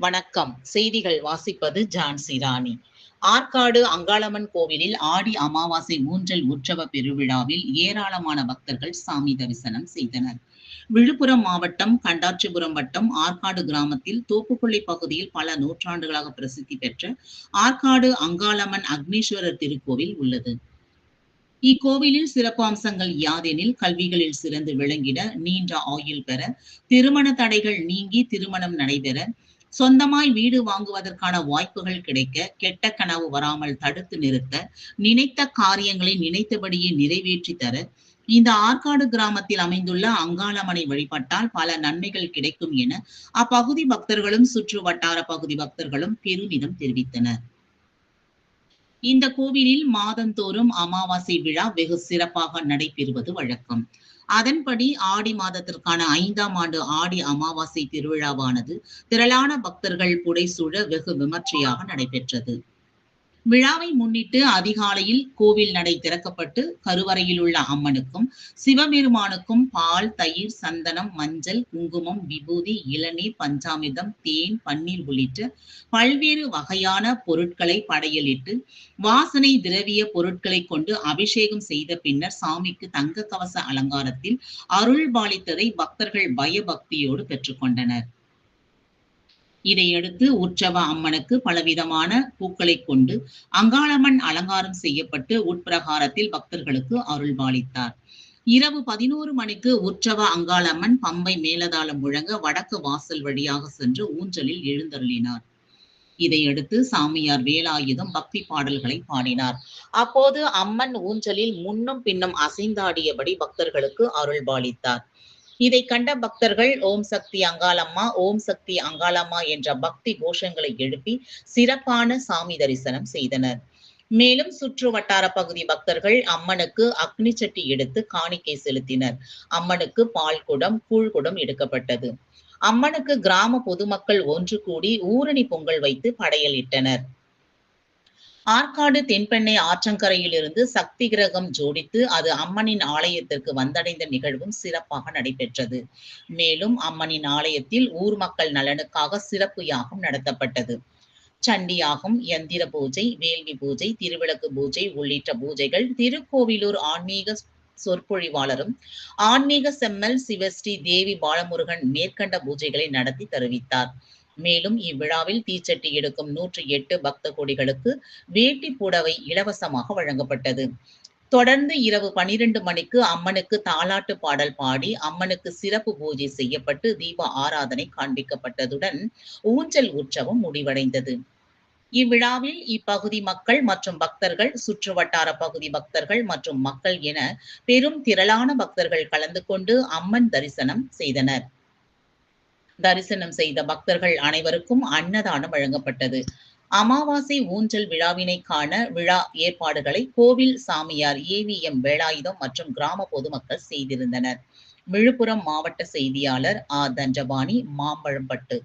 வணக்கம். செய்திகள் வாசிப்பது ஜான்சி ராணி. ஆற்காடு அங்காளம்மன் கோவிலில் ஆடி அமாவாசை ஊஞ்சல் உற்சவ பெருவிழாவில் ஏராளமான பக்தர்கள் சாமி தரிசனம் செய்தனர். விழுப்புரம் மாவட்டம் கண்டாச்சிபுரம் வட்டம் ஆற்காடு கிராமத்தில் தோப்புக்குள்ளை பகுதியில் பல நூற்றாண்டுகளாக பிரசித்தி பெற்ற ஆற்காடு அங்காளம்மன் அக்னீஸ்வரர் திருக்கோவில் உள்ளது. இக்கோவிலில் சிறப்பு அம்சங்கள் யாதெனில், கல்விகளில் சிறந்து விளங்கிட, நீண்ட ஆயுள் பெற, திருமண தடைகள் நீங்கி திருமணம் நடைபெற, சொந்தமாய் வீடு வாங்குவதற்கான வாய்ப்புகள் கிடைக்க, கெட்ட கனவு வராமல் தடுத்து நிறுத்த, நினைத்த காரியங்களை நினைத்தபடியே நிறைவேற்றி தர, இந்த ஆற்காடு கிராமத்தில் அமைந்துள்ள அங்காளம்மனை வழிபட்டால் பல நன்மைகள் கிடைக்கும் என அப்பகுதி பக்தர்களும் சுற்று வட்டார பகுதி பக்தர்களும் பெருமிதம் தெரிவித்தனர். இந்த கோவிலில் மாதந்தோறும் அமாவாசை விழா வெகு சிறப்பாக நடைபெறுவது வழக்கம். அதன்படி ஆடி மாதத்திற்கான 5ஆம் ஆண்டு ஆடி அமாவாசை திருவிழாவானது திரளான பக்தர்கள் புடைசூழ வெகு விமர்சையாக நடைபெற்றது. விழாவை முன்னிட்டு அதிகாலையில் கோவில் நடை திறக்கப்பட்டு கருவறையில் உள்ள அம்மனுக்கும் சிவபெருமானுக்கும் பால், தயிர், சந்தனம், மஞ்சள், குங்குமம், விபூதி, இளநீர், பஞ்சாமிர்தம், தேன், பன்னீர் உள்ளிட்ட பல்வேறு வகையான பொருட்களை படையலிட்டு வாசனை திரவிய பொருட்களை கொண்டு அபிஷேகம் செய்த பின்னர் சாமிக்கு தங்க கவச அலங்காரத்தில் அருள் பாலித்ததை பக்தர்கள் பயபக்தியோடு பெற்றுக்கொண்டனர். இதையடுத்து உற்சவ அம்மனுக்கு பலவிதமான பூக்களை கொண்டு அங்காளம்மன் அலங்காரம் செய்யப்பட்டு உட்பிரகாரத்தில் பக்தர்களுக்கு அருள்பாலித்தார். இரவு 11 மணிக்கு உற்சவ அங்காளம்மன் பம்பை மேலதாளம் முழங்க வடக்கு வாசல் வழியாக சென்று ஊஞ்சலில் எழுந்தருளினார். இதையடுத்து சாமியார் வேலாயுதம் பக்தி பாடல்களை பாடினார். அப்போது அம்மன் ஊஞ்சலில் முன்னும் பின்னும் அசைந்தாடியபடி பக்தர்களுக்கு அருள்பாலித்தார். இதை கண்ட பக்தர்கள் ஓம் சக்தி அங்காளம்மா, ஓம் சக்தி அங்காளம்மா என்ற பக்தி கோஷங்களை எழுப்பி சிறப்பான சாமி தரிசனம் செய்தனர். மேலும் சுற்று வட்டார பகுதி பக்தர்கள் அம்மனுக்கு அக்னி சட்டி எடுத்து காணிக்கை செலுத்தினர். அம்மனுக்கு பால் குடம், கூழ் குடம் எடுக்கப்பட்டது. அம்மனுக்கு கிராம பொதுமக்கள் ஒன்று கூடி ஊரணி பொங்கல் வைத்து படையலிட்டனர். ஆற்காடு தென்பெண்ணை ஆற்றங்கரையில் இருந்து சக்தி கிரகம் ஜோடித்து அது அம்மனின் ஆலயத்திற்கு வந்தடைந்த நிகழ்வும் சிறப்பாக நடைபெற்றது. மேலும் அம்மனின் ஆலயத்தில் ஊர் மக்கள் நலனுக்காக சிறப்பு யாகம் நடத்தப்பட்டது. சண்டி யாகம், யந்திர பூஜை, வேள்வி பூஜை, திருவிளக்கு பூஜை உள்ளிட்ட பூஜைகள் திருக்கோவிலூர் ஆன்மீக சொற்பொழிவாளரும் ஆன்மீக செம்மல் சிவஸ்ரீ தேவி பாலமுருகன் மேற்கண்ட பூஜைகளை நடத்தி தெரிவித்தார். மேலும் இவ்விழாவில் தீச்சட்டி எடுக்கும் 108 பக்த கோடிகளுக்கு வேட்டி புடவை இலவசமாக வழங்கப்பட்டது. தொடர்ந்து இரவு 12 மணிக்கு அம்மனுக்கு தாலாட்டு பாடல் பாடி அம்மனுக்கு சிறப்பு பூஜை செய்யப்பட்டு தீப ஆராதனை காண்பிக்கப்பட்டதுடன் ஊஞ்சல் உற்சவம் முடிவடைந்தது. இவ்விழாவில் இப்பகுதி மக்கள் மற்றும் பக்தர்கள், சுற்று வட்டார பகுதி பக்தர்கள் மற்றும் மக்கள் என பெரும் திரளான பக்தர்கள் கலந்து கொண்டு அம்மன் தரிசனம் செய்தனர். தரிசனம் செய்த பக்தர்கள் அனைவருக்கும் அன்னதானம் வழங்கப்பட்டது. அமாவாசை ஊஞ்சல் விழாவினை காண விழா ஏற்பாடுகளை கோவில் சாமியார் AVM வேலாயுதம் மற்றும் கிராம பொதுமக்கள் செய்திருந்தனர். விழுப்புரம் மாவட்ட செய்தியாளர் தண்டபாணி, மாம்பழம்பட்டு.